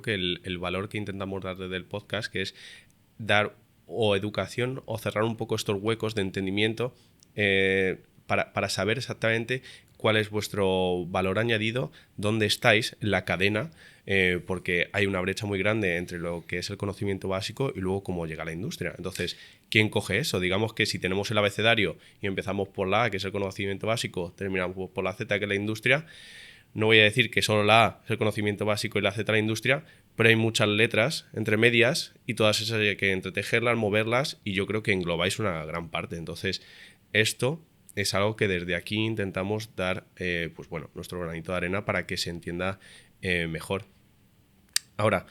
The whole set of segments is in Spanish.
creo que el valor que intentamos dar desde el podcast, que es dar o educación o cerrar un poco estos huecos de entendimiento para saber exactamente cuál es vuestro valor añadido, dónde estáis en la cadena, porque hay una brecha muy grande entre lo que es el conocimiento básico y luego cómo llega a la industria. Entonces, ¿quién coge eso? Digamos que si tenemos el abecedario y empezamos por la A, que es el conocimiento básico, terminamos por la Z, que es la industria, no voy a decir que solo la A es el conocimiento básico y la Z la industria, pero hay muchas letras entre medias y todas esas hay que entretejerlas, moverlas, y yo creo que englobáis una gran parte. Entonces, esto es algo que desde aquí intentamos dar pues bueno, nuestro granito de arena para que se entienda mejor. Ahora,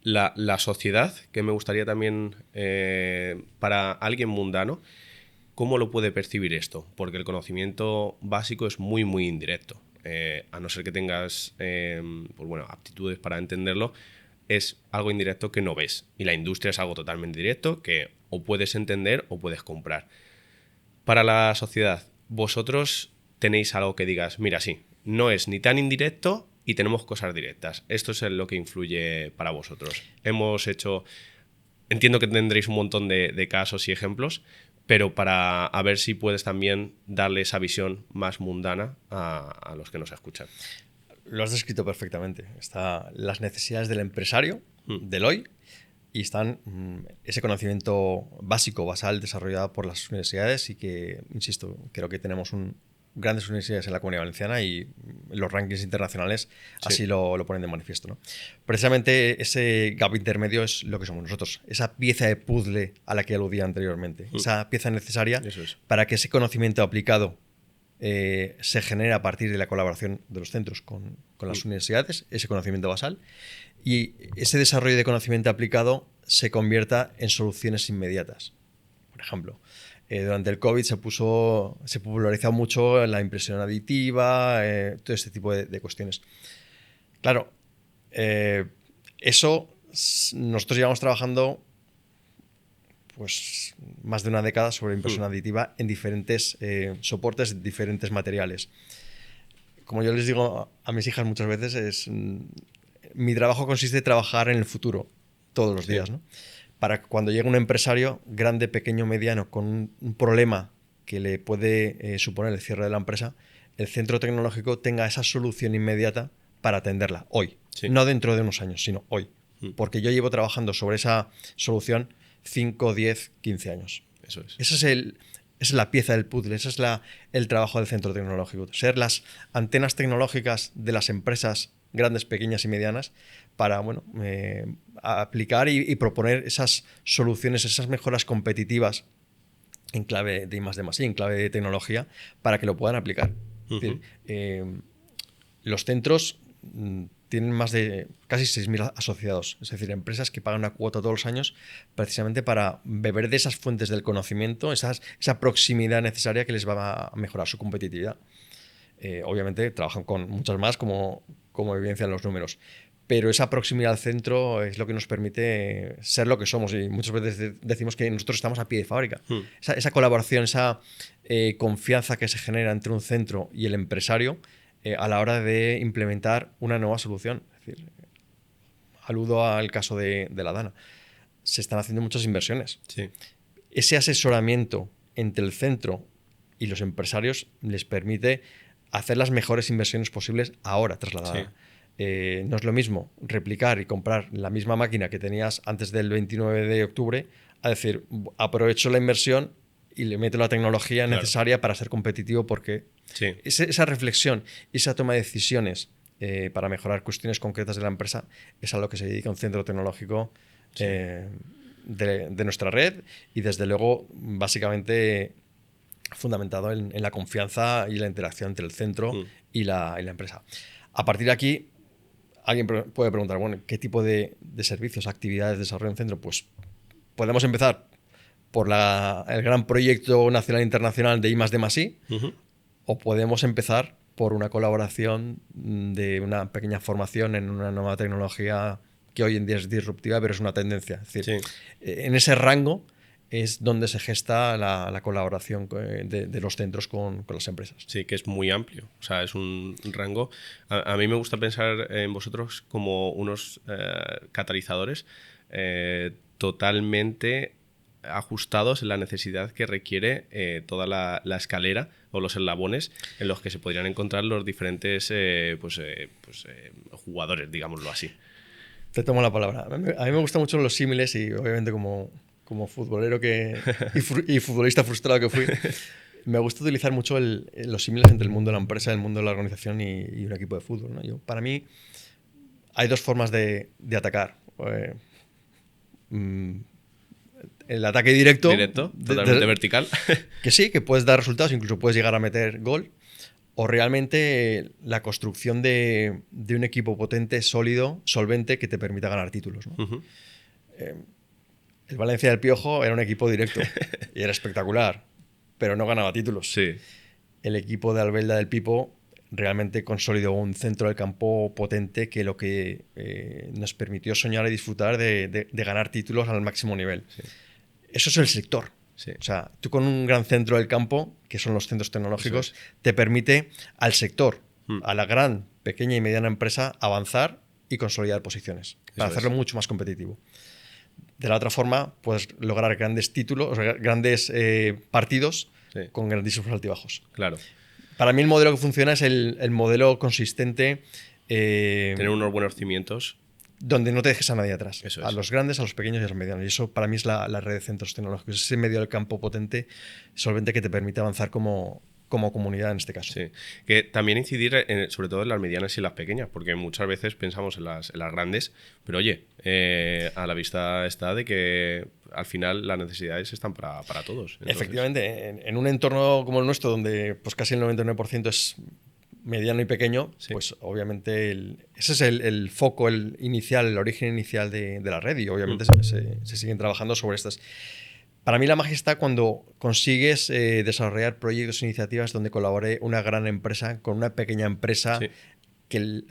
la sociedad, que me gustaría también para alguien mundano, ¿cómo lo puede percibir esto? Porque el conocimiento básico es muy, muy indirecto. A no ser que tengas pues bueno, aptitudes para entenderlo, es algo indirecto que no ves. Y la industria es algo totalmente directo que o puedes entender o puedes comprar. Para la sociedad, vosotros tenéis algo que digas, mira, sí, no es ni tan indirecto y tenemos cosas directas. Esto es lo que influye para vosotros. Entiendo que tendréis un montón de casos y ejemplos, pero para a ver si puedes también darle esa visión más mundana a los que nos escuchan. Lo has descrito perfectamente. Están las necesidades del empresario, del hoy, y están ese conocimiento básico, basal, desarrollado por las universidades, y que, insisto, creo que tenemos grandes universidades en la Comunidad Valenciana, y los rankings internacionales así lo ponen de manifiesto, ¿no? Precisamente ese gap intermedio es lo que somos nosotros, esa pieza de puzzle a la que aludía anteriormente, esa pieza necesaria para que ese conocimiento aplicado se genere a partir de la colaboración de los centros con las universidades, ese conocimiento basal, y ese desarrollo de conocimiento aplicado se convierta en soluciones inmediatas. Por ejemplo, durante el COVID se popularizó mucho la impresión aditiva, todo este tipo de cuestiones. Claro, eso nosotros llevamos trabajando pues más de una década sobre impresión aditiva en diferentes soportes, diferentes materiales. Como yo les digo a mis hijas muchas veces, mi trabajo consiste en trabajar en el futuro todos los días, ¿no? Para que cuando llegue un empresario, grande, pequeño, mediano, con un problema que le puede suponer el cierre de la empresa, el centro tecnológico tenga esa solución inmediata para atenderla hoy. No dentro de unos años, sino hoy. Porque yo llevo trabajando sobre esa solución 5, 10, 15 años. Eso es. Esa es la pieza del puzzle, ese es el trabajo del centro tecnológico. Ser las antenas tecnológicas de las empresas grandes, pequeñas y medianas para aplicar y proponer esas soluciones, esas mejoras competitivas en clave de I+D+I, en clave de tecnología, para que lo puedan aplicar. Es decir, los centros tienen más de casi 6.000 asociados, es decir, empresas que pagan una cuota todos los años precisamente para beber de esas fuentes del conocimiento, esa proximidad necesaria que les va a mejorar su competitividad. Obviamente trabajan con muchas más, como evidencian los números, pero esa proximidad al centro es lo que nos permite ser lo que somos, y muchas veces decimos que nosotros estamos a pie de fábrica. Esa colaboración, esa confianza que se genera entre un centro y el empresario a la hora de implementar una nueva solución. Es decir, aludo al caso de la Dana. Se están haciendo muchas inversiones. Sí. Ese asesoramiento entre el centro y los empresarios les permite hacer las mejores inversiones posibles ahora tras la Dana. No es lo mismo replicar y comprar la misma máquina que tenías antes del 29 de octubre a decir, aprovecho la inversión y le meto la tecnología necesaria para ser competitivo, porque esa reflexión y esa toma de decisiones para mejorar cuestiones concretas de la empresa es a lo que se dedica un centro tecnológico de nuestra red, y desde luego básicamente fundamentado en la confianza y la interacción entre el centro y la empresa. A partir de aquí, alguien puede preguntar, bueno, ¿qué tipo de servicios, actividades desarrolla un centro? Pues podemos empezar por el gran proyecto nacional e internacional de I+D+I, o podemos empezar por una colaboración de una pequeña formación en una nueva tecnología que hoy en día es disruptiva, pero es una tendencia. Es decir, en ese rango es donde se gesta la colaboración de los centros con las empresas. Sí, que es muy amplio. O sea, es un rango. A mí me gusta pensar en vosotros como unos catalizadores totalmente ajustados en la necesidad que requiere toda la escalera o los eslabones en los que se podrían encontrar los diferentes jugadores, digámoslo así. Te tomo la palabra. A mí me gustan mucho los símiles y obviamente como futbolero y futbolista frustrado que fui, me gusta utilizar mucho los símiles entre el mundo de la empresa, el mundo de la organización y un equipo de fútbol, ¿no? Para mí hay dos formas de atacar. El ataque directo. Totalmente vertical. Que sí, que puedes dar resultados, incluso puedes llegar a meter gol. O realmente la construcción de un equipo potente, sólido, solvente, que te permita ganar títulos, ¿no? Uh-huh. El Valencia del Piojo era un equipo directo y era espectacular, pero no ganaba títulos. Sí. El equipo de Albelda del Pipo realmente consolidó un centro del campo potente que lo que nos permitió soñar y disfrutar de ganar títulos al máximo nivel. Sí. Eso es el sector. Sí. O sea, tú con un gran centro del campo, que son los centros tecnológicos, te permite al sector, a la gran, pequeña y mediana empresa, avanzar y consolidar posiciones para hacerlo mucho más competitivo. De la otra forma, puedes lograr grandes títulos, o sea, grandes partidos con grandísimos altibajos. Claro. Para mí el modelo que funciona es el modelo consistente. Tener unos buenos cimientos. Donde no te dejes a nadie atrás. Eso es. A los grandes, a los pequeños y a los medianos. Y eso para mí es la red de centros tecnológicos. Ese medio del campo potente, solvente, que te permite avanzar como comunidad en este caso. Sí. Que también incidir sobre todo en las medianas y las pequeñas, porque muchas veces pensamos en las grandes, pero oye, a la vista está de que al final las necesidades están para todos. Entonces... Efectivamente, en un entorno como el nuestro, donde pues casi el 99% es mediano y pequeño, pues obviamente ese es el foco inicial, el origen inicial de la red, y obviamente se siguen trabajando sobre estas. Para mí la magia está cuando consigues desarrollar proyectos e iniciativas donde colabore una gran empresa con una pequeña empresa que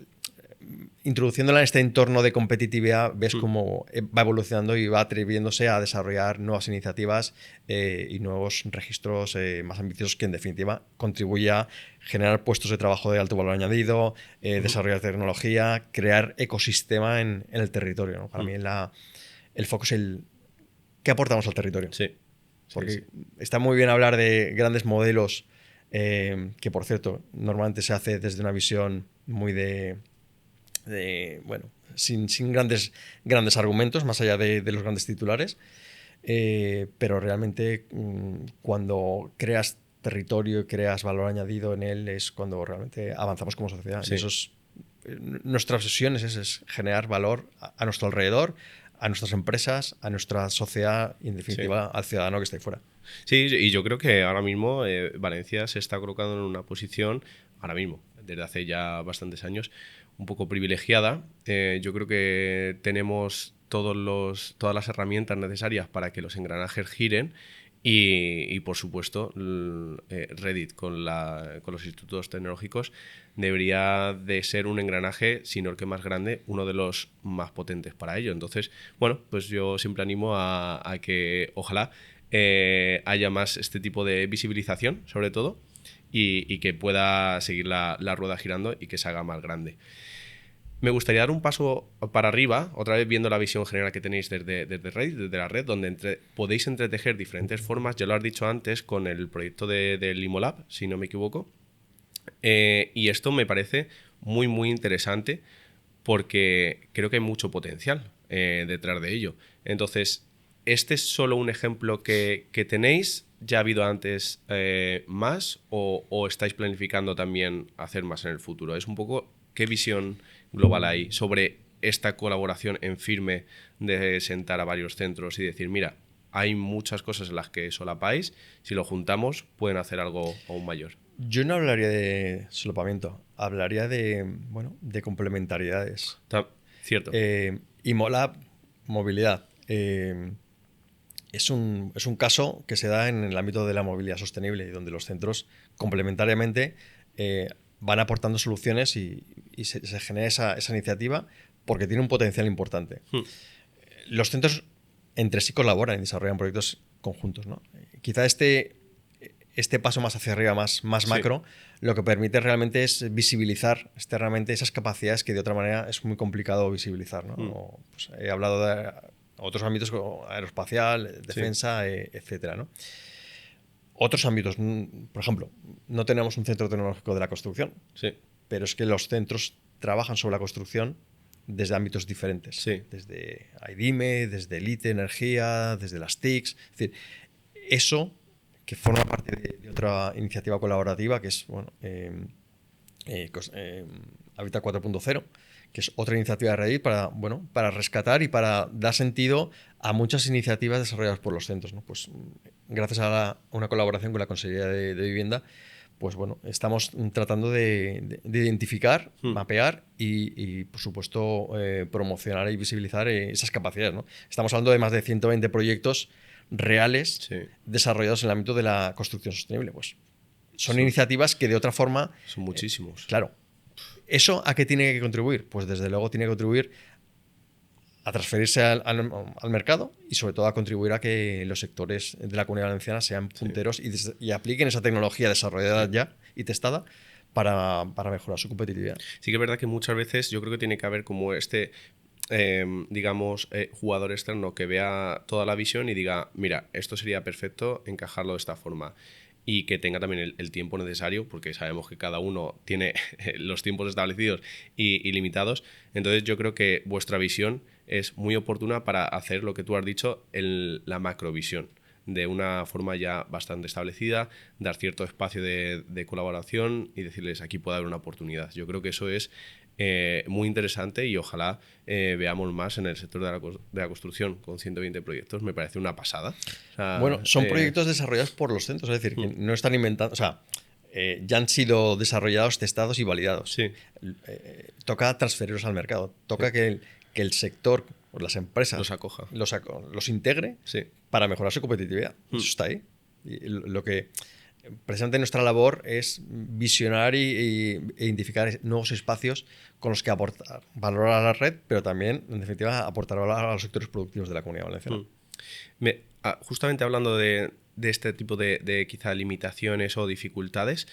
introduciéndola en este entorno de competitividad ves cómo va evolucionando y va atreviéndose a desarrollar nuevas iniciativas y nuevos registros más ambiciosos que en definitiva contribuye a generar puestos de trabajo de alto valor añadido, desarrollar tecnología, crear ecosistema en el territorio, ¿no? Para mí el foco es ¿qué aportamos al territorio? Sí. Porque está muy bien hablar de grandes modelos que, por cierto, normalmente se hace desde una visión muy sin grandes argumentos, más allá de los grandes titulares, pero realmente cuando creas territorio y creas valor añadido en él es cuando realmente avanzamos como sociedad. Sí. Y eso es, nuestra obsesión es generar valor a nuestro alrededor, a nuestras empresas, a nuestra sociedad y en definitiva al ciudadano que está ahí fuera. Sí, y yo creo que ahora mismo Valencia se está colocando en una posición, ahora mismo, desde hace ya bastantes años, un poco privilegiada. Yo creo que tenemos todas las herramientas necesarias para que los engranajes giren y por supuesto, Reddit con los institutos tecnológicos debería de ser un engranaje, si no el que más grande, uno de los más potentes para ello. Entonces, bueno, pues yo siempre animo a que ojalá haya más este tipo de visibilización, sobre todo, y que pueda seguir la rueda girando y que se haga más grande. Me gustaría dar un paso para arriba, otra vez viendo la visión general que tenéis desde Reddit, desde la red, donde podéis entretejer diferentes formas, ya lo has dicho antes, con el proyecto del Imolab, si no me equivoco. Y esto me parece muy, muy interesante porque creo que hay mucho potencial detrás de ello. Entonces, ¿este es solo un ejemplo que tenéis? ¿Ya ha habido antes más o estáis planificando también hacer más en el futuro? Es un poco qué visión global hay sobre esta colaboración en firme de sentar a varios centros y decir, mira, hay muchas cosas en las que solapáis, si lo juntamos pueden hacer algo aún mayor. Yo no hablaría de solapamiento, hablaría de complementariedades. Cierto. Imolab, movilidad. Es un caso que se da en el ámbito de la movilidad sostenible, donde los centros complementariamente van aportando soluciones y se genera esa iniciativa porque tiene un potencial importante. Los centros entre sí colaboran y desarrollan proyectos conjuntos, ¿no? Quizá este paso más hacia arriba, más macro, lo que permite realmente es visibilizar externamente esas capacidades que de otra manera es muy complicado visibilizar, ¿no? Pues he hablado de otros ámbitos como aeroespacial, defensa, etcétera, ¿no? Otros ámbitos, por ejemplo, no tenemos un centro tecnológico de la construcción, pero es que los centros trabajan sobre la construcción desde ámbitos diferentes, desde AIDIME, desde Elite Energía, desde las TICs. Es decir, eso que forma parte de otra iniciativa colaborativa que es Habitat 4.0, que es otra iniciativa de Reddit para rescatar y para dar sentido a muchas iniciativas desarrolladas por los centros, ¿no? Pues gracias a una colaboración con la Consejería de Vivienda, pues bueno, estamos tratando de identificar, mapear y por supuesto, promocionar y visibilizar esas capacidades, ¿no? Estamos hablando de más de 120 proyectos reales desarrollados en el ámbito de la construcción sostenible. Pues son iniciativas que de otra forma... Son muchísimos. Claro. ¿Eso a qué tiene que contribuir? Pues desde luego tiene que contribuir a transferirse al mercado y sobre todo a contribuir a que los sectores de la Comunidad Valenciana sean punteros y apliquen esa tecnología desarrollada ya y testada para mejorar su competitividad. Sí que es verdad que muchas veces yo creo que tiene que haber como jugador externo que vea toda la visión y diga, mira, esto sería perfecto encajarlo de esta forma. Y que tenga también el tiempo necesario, porque sabemos que cada uno tiene los tiempos establecidos y limitados. Entonces yo creo que vuestra visión es muy oportuna para hacer lo que tú has dicho, la macrovisión, de una forma ya bastante establecida, dar cierto espacio de colaboración y decirles, aquí puede haber una oportunidad. Yo creo que eso es muy interesante y ojalá veamos más en el sector de la construcción con 120 proyectos. Me parece una pasada. O sea, bueno, son proyectos desarrollados por los centros, es decir, que no están inventando, o sea, ya han sido desarrollados, testados y validados. Toca transferirlos al mercado, toca que el sector o las empresas los acoja, los integre para mejorar su competitividad. Eso está ahí. Y lo que precisamente nuestra labor es visionar e identificar nuevos espacios con los que aportar valor a la red, pero también, en definitiva, aportar valor a los sectores productivos de la Comunidad Valenciana. Justamente hablando de este tipo de quizá limitaciones o dificultades,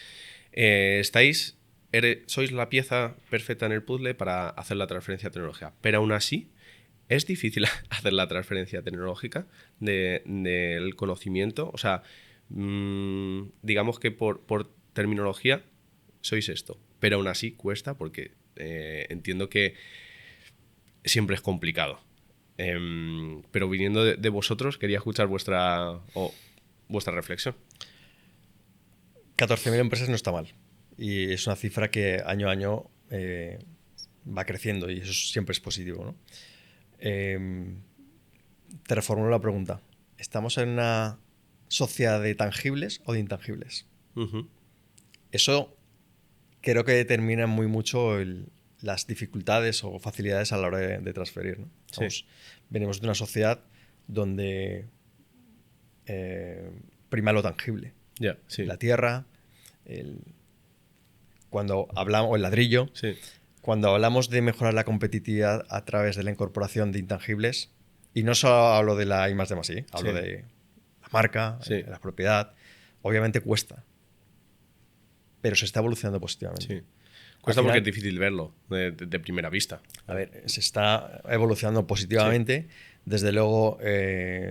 sois la pieza perfecta en el puzzle para hacer la transferencia tecnológica, pero aún así es difícil hacer la transferencia tecnológica del conocimiento. O sea, digamos que por terminología sois esto, pero aún así cuesta porque entiendo que siempre es complicado. Pero viniendo de vosotros, quería escuchar vuestra reflexión. 14.000 empresas no está mal. Y es una cifra que año a año va creciendo y eso siempre es positivo, ¿no? Te reformulo la pregunta. ¿Estamos en una sociedad de tangibles o de intangibles? Uh-huh. Eso creo que determina muy mucho las dificultades o facilidades a la hora de transferir, ¿no? Venimos de una sociedad donde prima lo tangible. La tierra, cuando hablamos, o el ladrillo. Cuando hablamos de mejorar la competitividad a través de la incorporación de intangibles, y no solo hablo de la I+D+I, hablo de la marca, la propiedad, obviamente cuesta, pero se está evolucionando positivamente. Cuesta porque es difícil verlo de primera vista. A ver, se está evolucionando positivamente. Desde luego,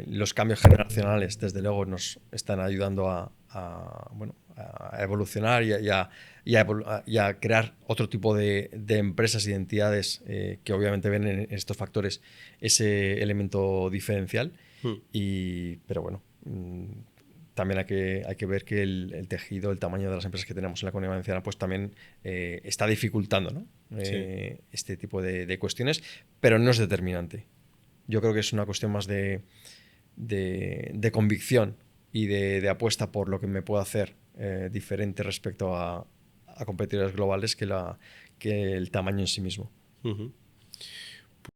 los cambios generacionales, desde luego, nos están ayudando a evolucionar y a crear otro tipo de empresas y de entidades que obviamente ven en estos factores ese elemento diferencial. Pero bueno, también hay que ver que el tejido, el tamaño de las empresas que tenemos en la Comunidad Valenciana pues también está dificultando, ¿no? Este tipo de cuestiones, pero no es determinante. Yo creo que es una cuestión más de convicción y de apuesta por lo que me puedo hacer diferente respecto a competidores globales que el tamaño en sí mismo. Uh-huh.